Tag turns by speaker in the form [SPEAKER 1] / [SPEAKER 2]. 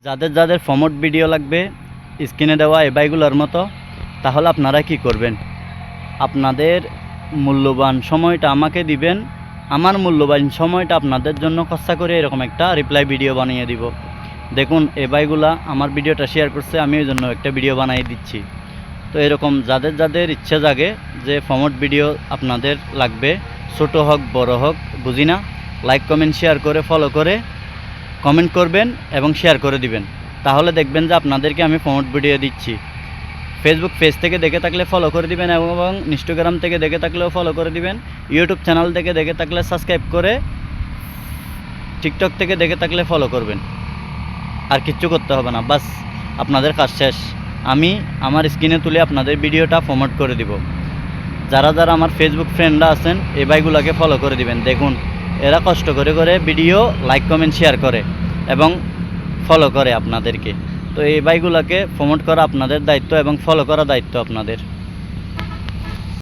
[SPEAKER 1] যাদের যাদের promote video লাগবে স্ক্রিনে দেওয়া এই বাইগুলোর মতো, তাহলে আপনারা কি করবেন? আপনাদের মূল্যবান সময়টা আমাকে দিবেন, আমার মূল্যবান সময়টা আপনাদের জন্য খরচা করে এরকম একটা রিপ্লাই ভিডিও বানিয়ে দিব। দেখুন এই বাইগুলা আমার ভিডিওটা শেয়ার করছে, আমি ওই জন্য একটা ভিডিও বানিয়ে দিচ্ছি। তো এরকম যাদের যাদের ইচ্ছে জাগে যে প্রমোট ভিডিও আপনাদের লাগবে, ছোটো হোক বড় হোক বুঝি না, লাইক কমেন্ট শেয়ার করে ফলো করে কমেন্ট করবেন এবং শেয়ার করে দিবেন, তাহলে দেখবেন যে আপনাদেরকে আমি প্রমোট ভিডিও দিচ্ছি। ফেসবুক পেজ থেকে দেখে থাকলে ফলো করে দিবেন এবং ইনস্টাগ্রাম থেকে দেখে থাকলেও ফলো করে দিবেন। ইউটিউব চ্যানেল থেকে দেখে থাকলে সাবস্ক্রাইব করে, টিকটক থেকে দেখে থাকলে ফলো করবেন। আর কিচ্ছু করতে হবে না, বাস আপনাদের কাজ শেষ। আমি আমার স্ক্রিনে তুলে আপনাদের ভিডিওটা প্রমোট করে দিব। যারা যারা আমার ফেসবুক ফ্রেন্ডরা আছেন এই ভাইগুলোকে ফলো করে দিবেন। দেখুন এরা কষ্ট করে করে ভিডিও লাইক কমেন্ট শেয়ার করে এবং ফলো করে আপনাদেরকে। তো এই ভাইগুলোকে প্রমোট করা আপনাদের দায়িত্ব এবং ফলো করা দায়িত্ব আপনাদের।